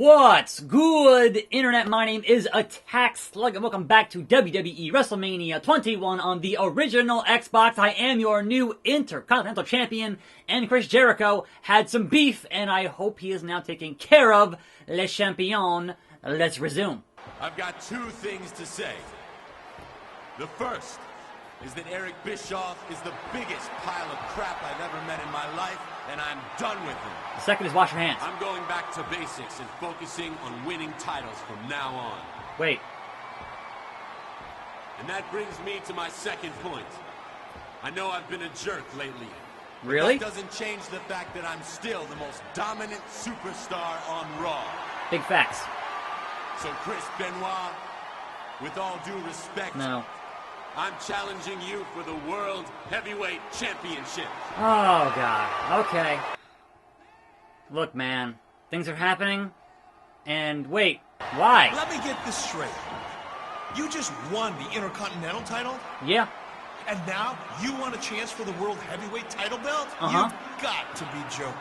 What's good, Internet? My name is Attack Slug, and welcome back to WWE WrestleMania 21 on the original Xbox. I am your new Intercontinental Champion, and Chris Jericho had some beef, and I hope he is now taken care of. Le Champion, let's resume. I've got two things to say. The first is that Eric Bischoff is the biggest pile of crap I've ever met in my life, and I'm done with him. The second is wash your hands. I'm going back to basics and focusing on winning titles from now on. Wait. And that brings me to my second point. I know I've been a jerk lately. Really? That doesn't change the fact that I'm still the most dominant superstar on Raw. Big facts. So Chris Benoit, with all due respect, No. I'm challenging you for the World Heavyweight Championship. Oh, God. Okay. Look, man. Things are happening. And wait. Why? Let me get this straight. You just won the Intercontinental title? Yeah. And now you want a chance for the World Heavyweight title belt? Uh-huh. You've got to be joking.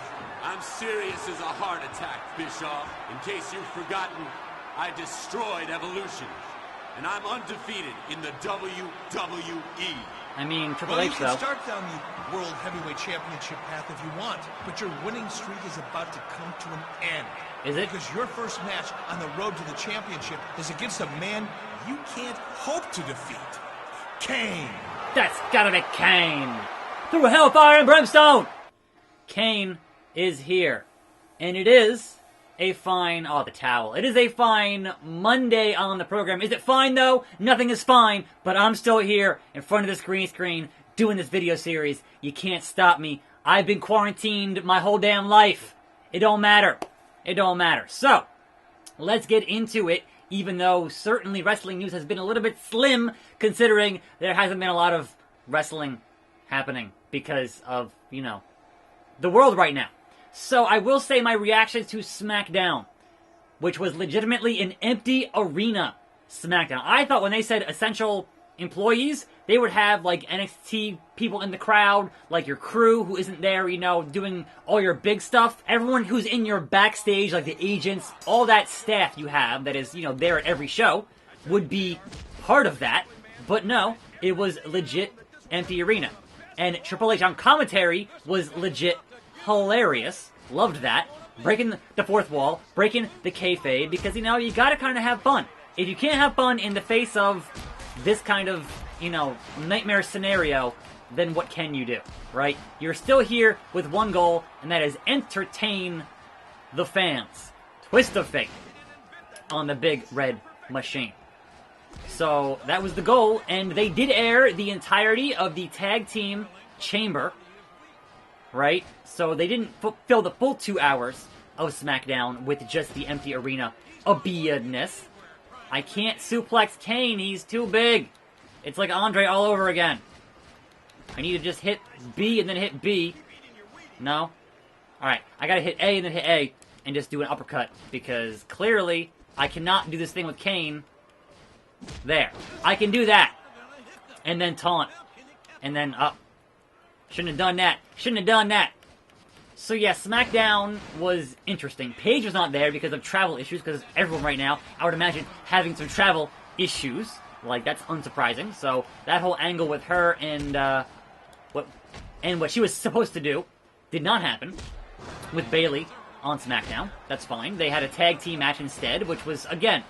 I'm serious as a heart attack, Bischoff. In case you've forgotten, I destroyed Evolution. And I'm undefeated in the WWE. I mean, Triple Well, H, you though. can start down the World Heavyweight Championship path if you want, but your winning streak is about to come to an end. Is it? Because your first match on the road to the championship is against a man you can't hope to defeat. Kane. That's gotta be Kane. Through Hellfire and Brimstone. Kane is here. And it is a fine, the towel. It is a fine Monday on the program. Is it fine, though? Nothing is fine, but I'm still here in front of this green screen doing this video series. You can't stop me. I've been quarantined my whole damn life. It don't matter. It don't matter. So, let's get into it, even though certainly wrestling news has been a little bit slim, considering there hasn't been a lot of wrestling happening because of, the world right now. So I will say my reactions to SmackDown, which was legitimately an empty arena SmackDown. I thought when they said essential employees, they would have like NXT people in the crowd, like your crew who isn't there, doing all your big stuff. Everyone who's in your backstage, like the agents, all that staff you have that is, there at every show, would be part of that. But no, it was legit empty arena. And Triple H on commentary was legit hilarious. Loved that. Breaking the fourth wall, breaking the kayfabe, because, you gotta kind of have fun. If you can't have fun in the face of this kind of, nightmare scenario, then what can you do, right? You're still here with one goal, and that is entertain the fans. Twist of fate on the big red machine. So that was the goal, and they did air the entirety of the tag team chamber, right? So they didn't fill the full 2 hours of SmackDown with just the empty arena obedness. I can't suplex Kane, he's too big. It's like Andre all over again. I need to just hit B and then hit B. No? Alright, I gotta hit A and then hit A and just do an uppercut, because clearly I cannot do this thing with Kane. There. I can do that. And then taunt. And then up. Shouldn't have done that. Shouldn't have done that. So yeah, SmackDown was interesting. Paige was not there because of travel issues, because everyone right now, I would imagine, having some travel issues. Like, that's unsurprising. So that whole angle with her and what she was supposed to do did not happen with Bayley on SmackDown. That's fine. They had a tag team match instead, which was, again,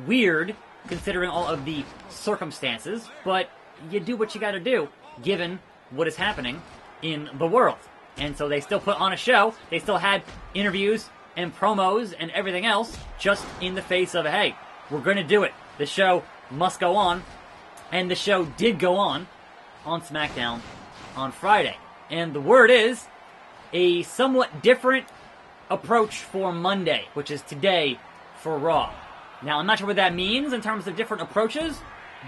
weird considering all of the circumstances, but you do what you gotta do, given what is happening in the world. And so they still put on a show. They still had interviews and promos and everything else, just in the face of, hey, we're gonna do it. The show must go on. And the show did go on SmackDown on Friday. And the word is a somewhat different approach for Monday, which is today for Raw. Now, I'm not sure what that means in terms of different approaches,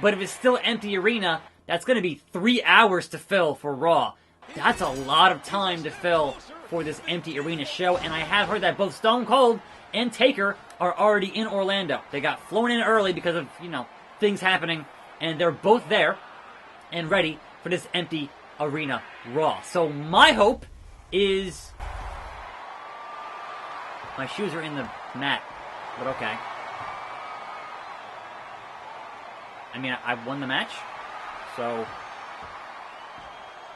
but if it's still empty arena, that's going to be 3 hours to fill for Raw. That's a lot of time to fill for this empty arena show, and I have heard that both Stone Cold and Taker are already in Orlando. They got flown in early because of, things happening, and they're both there and ready for this empty arena Raw. So my hope is... My shoes are in the mat. But okay. I mean, I won the match, so...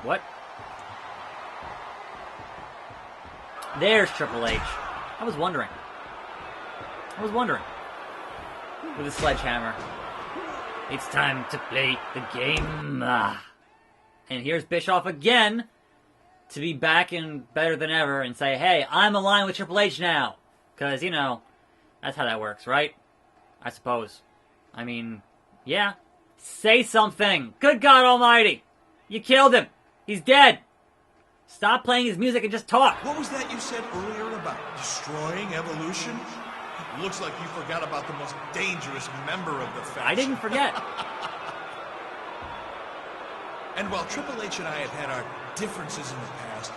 What? There's Triple H. I was wondering. With a sledgehammer. It's time to play the game. And here's Bischoff again to be back and better than ever and say, hey, I'm aligned with Triple H now. Because, you know, that's how that works, right? I suppose. I mean, yeah. Say something. Good God Almighty. You killed him. He's dead. Stop playing his music and just talk. What was that you said earlier about destroying Evolution? Looks like you forgot about the most dangerous member of the faction. I didn't forget. And while Triple H and I have had our differences in the past,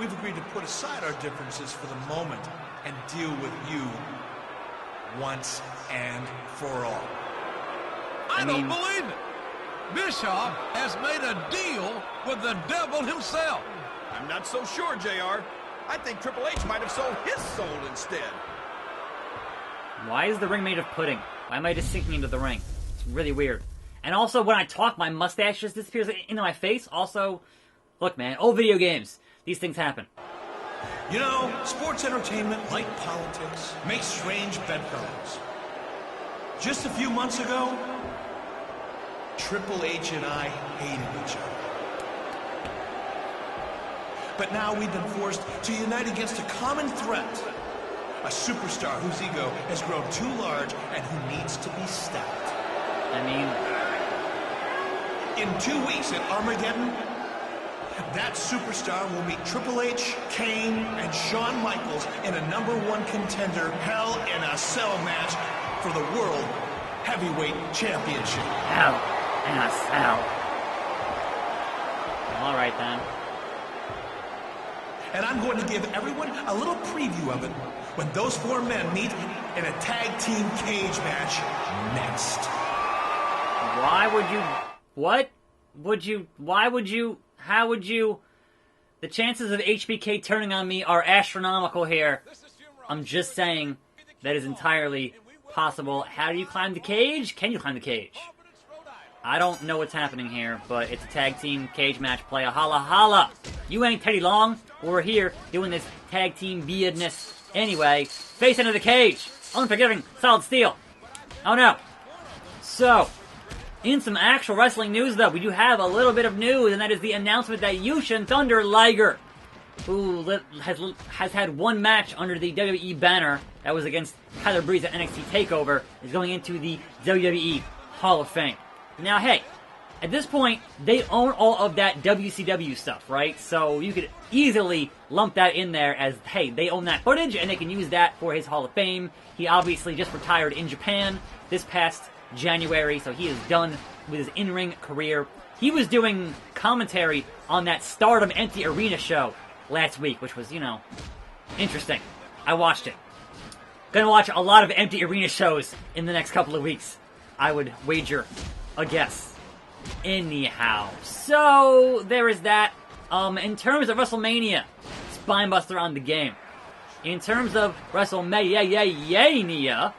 we've agreed to put aside our differences for the moment and deal with you once and for all. I don't believe it. Bischoff has made a deal with the devil himself. I'm not so sure, JR. I think Triple H might have sold his soul instead. Why is the ring made of pudding? Why am I just sinking into the ring? It's really weird. And also, when I talk, my mustache just disappears into my face. Also, look, man, old video games. These things happen. You know, sports entertainment, like politics, makes strange bedfellows. Just a few months ago, Triple H and I hated each other. But now we've been forced to unite against a common threat. A superstar whose ego has grown too large and who needs to be stopped. I mean... In 2 weeks at Armageddon, that superstar will meet Triple H, Kane, and Shawn Michaels in a #1 contender Hell in a Cell match for the World Heavyweight Championship. Hell in a Cell. Alright then. And I'm going to give everyone a little preview of it when those 4 men meet in a tag team cage match next. Why would you... What? Why would you... How would you... The chances of HBK turning on me are astronomical here. I'm just saying that is entirely possible. How do you climb the cage? Can you climb the cage? I don't know what's happening here, but it's a tag team cage match play. Holla holla! You ain't Teddy Long. We're here doing this tag team beardness. Anyway, face into the cage. Unforgiving, solid steel. Oh no. So, in some actual wrestling news though, we do have a little bit of news, and that is the announcement that Yushin Thunder Liger, who has had 1 match under the WWE banner, that was against Tyler Breeze at NXT TakeOver, is going into the WWE Hall of Fame. Now, hey, at this point, they own all of that WCW stuff, right? So you could easily lump that in there as, hey, they own that footage, and they can use that for his Hall of Fame. He obviously just retired in Japan this past January, so he is done with his in-ring career. He was doing commentary on that Stardom Empty Arena show last week, which was, you know, interesting. I watched it. Gonna watch a lot of Empty Arena shows in the next couple of weeks. I would wager a guess. Anyhow, so there is that. In terms of WrestleMania, Spinebuster on the game. In terms of WrestleMania,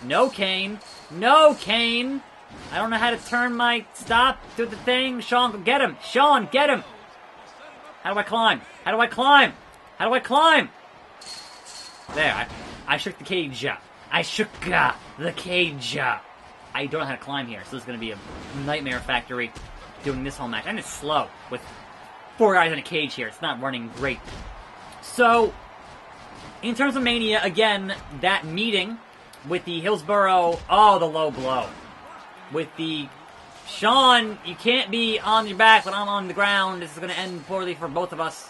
no Kane. No Kane! I don't know how to turn my stop, do the thing. Sean, get him! Sean, get him! How do I climb? How do I climb? How do I climb? There, I shook the cage up. I shook the cage up. I don't know how to climb here, so this is going to be a nightmare factory doing this whole match. And it's slow, with 4 guys in a cage here. It's not running great. So, in terms of Mania, again, that meeting with the Hillsborough, the low blow. With the, Sean, you can't be on your back when I'm on the ground. This is going to end poorly for both of us.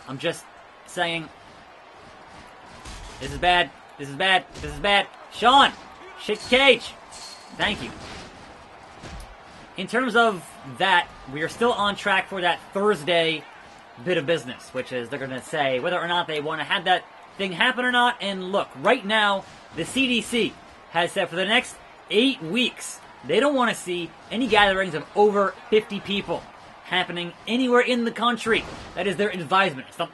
I'm just saying, this is bad. This is bad. This is bad. Sean, shake the cage. Thank you. In terms of that, we are still on track for that Thursday bit of business, which is they're going to say whether or not they want to have that thing happen or not. And look, right now, the CDC has said for the next 8 weeks, they don't want to see any gatherings of over 50 people happening anywhere in the country. That is their advisement. It's not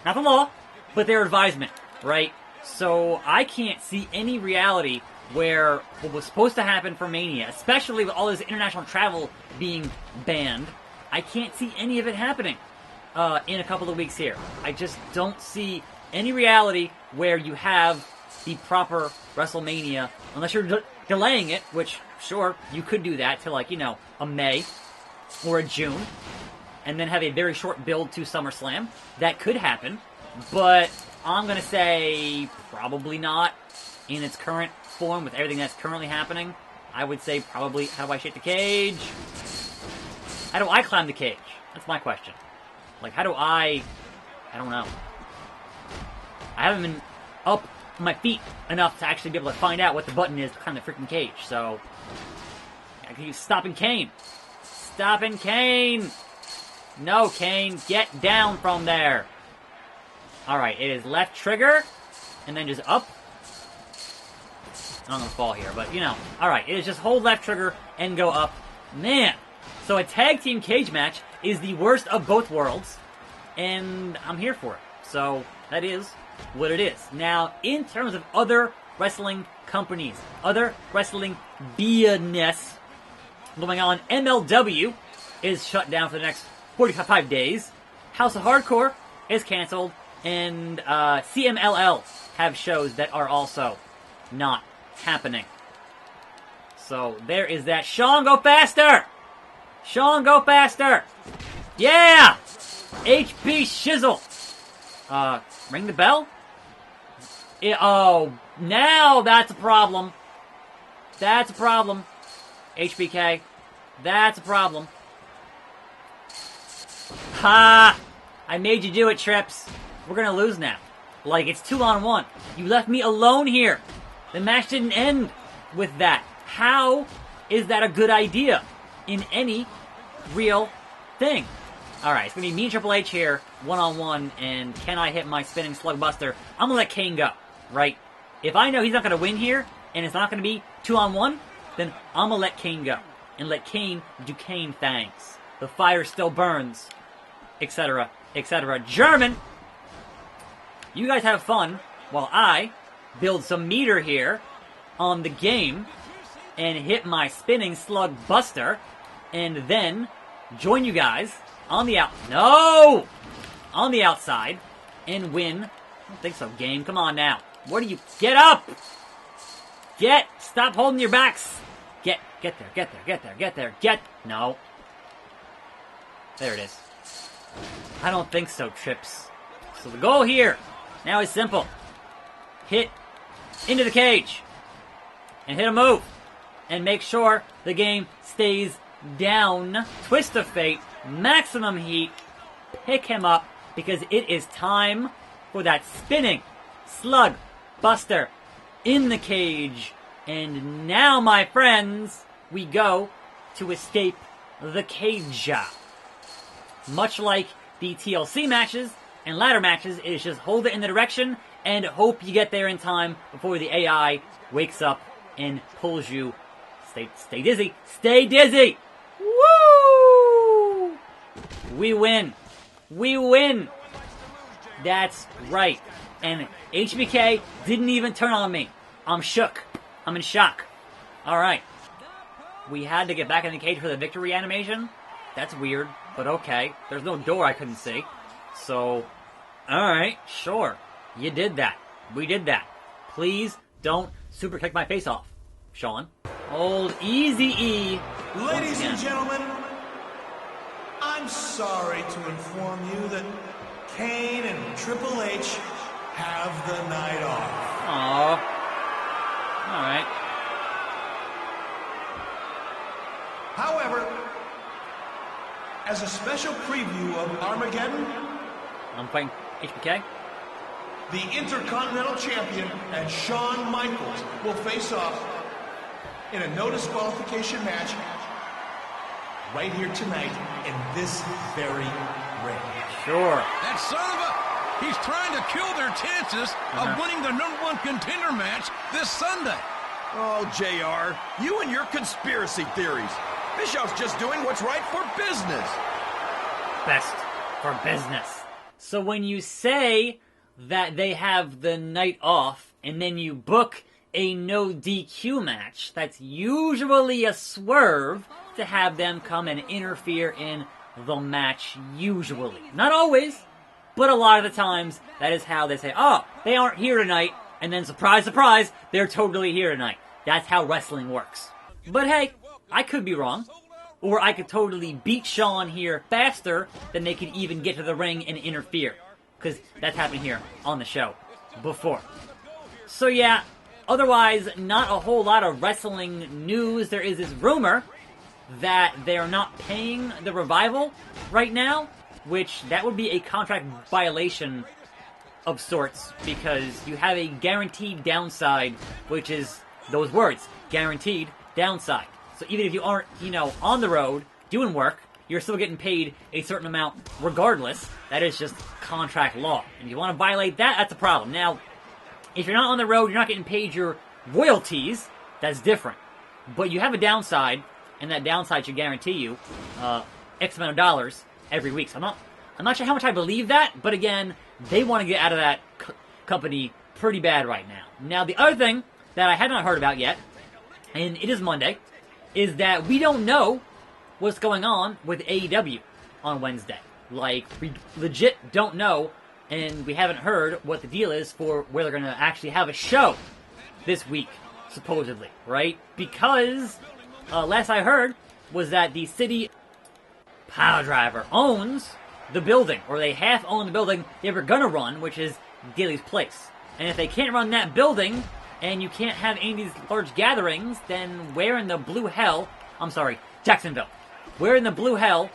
the law, but their advisement, right? So I can't see any reality where what was supposed to happen for Mania, especially with all this international travel being banned, I can't see any of it happening in a couple of weeks here. I just don't see any reality where you have the proper WrestleMania, unless you're delaying it, which, sure, you could do that to, like, you know, a May or a June, and then have a very short build to SummerSlam. That could happen, but I'm going to say probably not in its current form with everything that's currently happening. I would say probably, how do I shake the cage? How do I climb the cage? That's my question. Like, how do I don't know. I haven't been up on my feet enough to actually be able to find out what the button is to climb the freaking cage, so I can use stopping Kane. Stopping Kane! No, Kane, get down from there. Alright, it is left trigger, and then just up. I'm gonna fall here, but you know. Alright, it is just hold left trigger and go up. Man! So a tag team cage match is the worst of both worlds, and I'm here for it. So, that is what it is. Now, in terms of other wrestling companies, other wrestling business going on, MLW is shut down for the next 45 days. House of Hardcore is canceled, and CMLL have shows that are also not happening. So there is that. Sean, go faster! Sean, go faster! Yeah! HP Shizzle! Ring the bell? Oh, now that's a problem. That's a problem. HBK, that's a problem. Ha! I made you do it, Trips. We're gonna lose now. Like, it's 2-on-1. You left me alone here. The match didn't end with that. How is that a good idea in any real thing? Alright, it's gonna be me and Triple H here, 1-on-1, and can I hit my spinning slug buster? I'm gonna let Kane go, right? If I know he's not gonna win here, and it's not gonna be 2-on-1, then I'm gonna let Kane go. And let Kane do Kane things. The fire still burns, etc., etc. German! You guys have fun, while I build some meter here on the game, and hit my spinning slug buster, and then join you guys on the on the outside, and win. I don't think so, game. Come on now. What do you... Get up! Stop holding your backs! Get there. No. There it is. I don't think so, Trips. So the goal here now is simple. Hit into the cage. And hit a move. And make sure the game stays down. Twist of fate. Maximum heat. Pick him up. Because it is time for that spinning slug buster in the cage. And now, my friends, we go to escape the cage. Much like the TLC matches and ladder matches, it is just hold it in the direction and hope you get there in time before the AI wakes up and pulls you. Stay dizzy. Stay dizzy! Woo! We win. We win. That's right. And HBK didn't even turn on me. I'm shook. I'm in shock. Alright. We had to get back in the cage for the victory animation. That's weird, but okay. There's no door I couldn't see. So, alright, sure. You did that. We did that. Please don't super kick my face off, Sean. Old Easy-E. Ladies and gentlemen, I'm sorry to inform you that Kane and Triple H have the night off. Aww. Alright. However, as a special preview of Armageddon, I'm fighting HBK. the Intercontinental Champion and Shawn Michaels will face off in a no disqualification match right here tonight in this very ring. Sure. That son of a... He's trying to kill their chances of winning the #1 contender match this Sunday. Oh, JR, you and your conspiracy theories. Bischoff's just doing what's right for business. Best for business. So when you say that they have the night off and then you book a no DQ match, that's usually a swerve to have them come and interfere in the match, usually. Not always, but a lot of the times, that is how they say, oh, they aren't here tonight, and then surprise, surprise, they're totally here tonight. That's how wrestling works. But hey, I could be wrong. Or I could totally beat Shawn here faster than they could even get to the ring and interfere. Because that's happened here on the show before. So yeah, otherwise, not a whole lot of wrestling news. There is this rumor that they are not paying the Revival right now, which that would be a contract violation of sorts, because you have a guaranteed downside, which is those words, guaranteed downside. So even if you aren't, on the road doing work, you're still getting paid a certain amount regardless. That is just contract law. And if you want to violate that, that's a problem. Now, if you're not on the road, you're not getting paid your royalties, that's different. But you have a downside, and that downside should guarantee you X amount of dollars every week. So I'm not sure how much I believe that, but again, they want to get out of that company pretty bad right now. Now, the other thing that I had not heard about yet, and it is Monday, is that we don't know what's going on with AEW on Wednesday. Like, we legit don't know, and we haven't heard what the deal is for where they're going to actually have a show this week, supposedly, right? Because last I heard was that the city power driver owns the building, or they half own the building they were gonna run, which is Daly's Place. And if they can't run that building, and you can't have any of these large gatherings, then where in the blue hell, I'm sorry, Jacksonville, where in the blue hell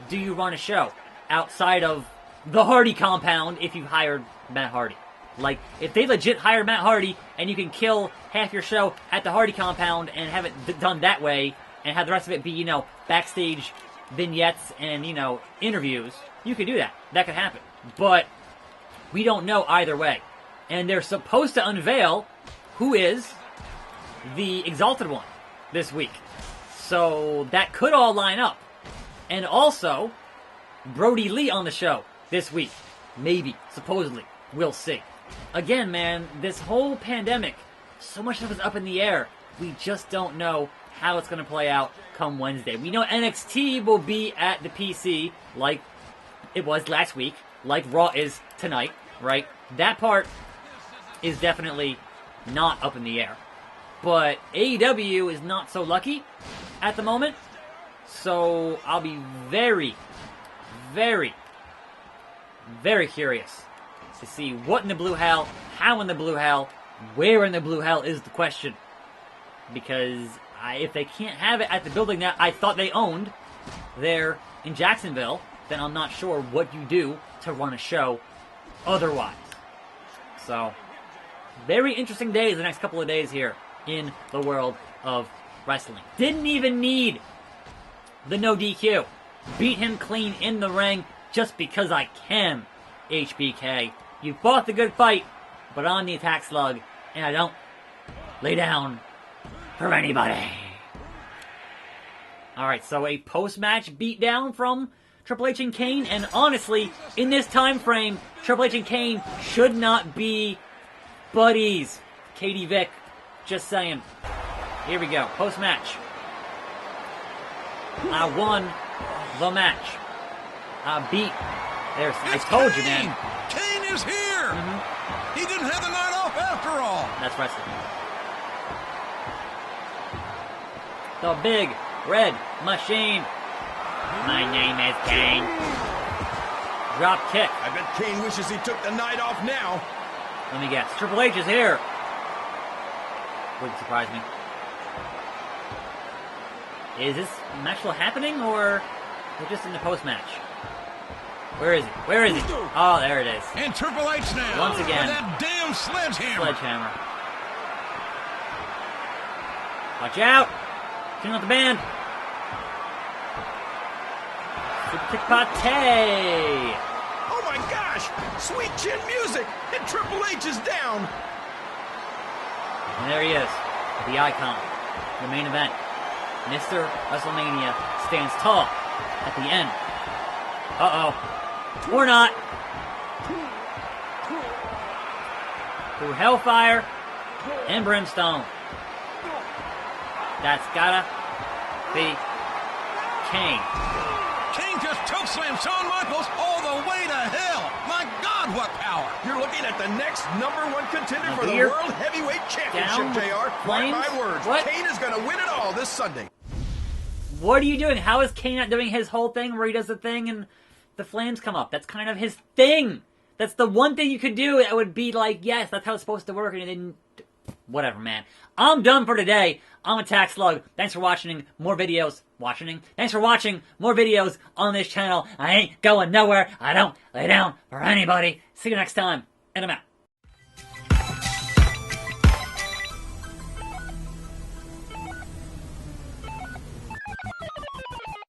do you run a show outside of the Hardy compound if you've hired Matt Hardy? Like, if they legit hire Matt Hardy, and you can kill half your show at the Hardy compound and have it done that way, and have the rest of it be, backstage vignettes and, interviews, you could do that. That could happen. But we don't know either way. And they're supposed to unveil who is the Exalted One this week. So that could all line up. And also, Brody Lee on the show this week. Maybe. Supposedly. We'll see. Again, man, this whole pandemic, so much stuff is up in the air. We just don't know how it's going to play out come Wednesday. We know NXT will be at the PC like it was last week, like Raw is tonight, right? That part is definitely not up in the air. But AEW is not so lucky at the moment, so I'll be very, very, very curious to see what in the blue hell, how in the blue hell, where in the blue hell is the question. Because if they can't have it at the building that I thought they owned there in Jacksonville, then I'm not sure what you do to run a show otherwise. So, very interesting days the next couple of days here in the world of wrestling. Didn't even need the no DQ. Beat him clean in the ring just because I can, HBK. You fought the good fight, but on the Attack Slug, and I don't lay down for anybody. Alright, so a post-match beatdown from Triple H and Kane, and honestly, in this time frame, Triple H and Kane should not be buddies. Katie Vick, just saying. Here we go, post-match. I won the match. I beat. There's. I told you, man. Kane is here. He didn't have the night off after all. That's wrestling. The Big Red Machine. My name is Kane. Drop kick. I bet Kane wishes he took the night off now. Let me guess. Triple H is here. Wouldn't surprise me. Is this match still happening, or we're just in the post-match? Where is he? Where is he? Oh, there it is. And Triple H now. Once again. With that damn sledgehammer. Sledgehammer. Watch out. Turn out the band. Super Pate. Oh my gosh! Sweet chin music! And Triple H is down! And there he is. The icon. The main event. Mr. WrestleMania stands tall at the end. Uh-oh. Or not. through Hellfire and Brimstone. That's gotta be Kane. Kane just chokeslammed Shawn Michaels all the way to hell. My God, what power. You're looking at the next #1 contender for the Here. World Heavyweight Down Championship, with JR. Mark flames. my words. What? Kane is going to win it all this Sunday. What are you doing? How is Kane not doing his whole thing where he does the thing and the flames come up? That's kind of his thing. That's the one thing you could do that would be like, yes, that's how it's supposed to work, and it didn't. Whatever, man. I'm done for today. I'm Attack Slug. Thanks for watching more videos. Thanks for watching more videos on this channel. I ain't going nowhere. I don't lay down for anybody. See you next time, and I'm out.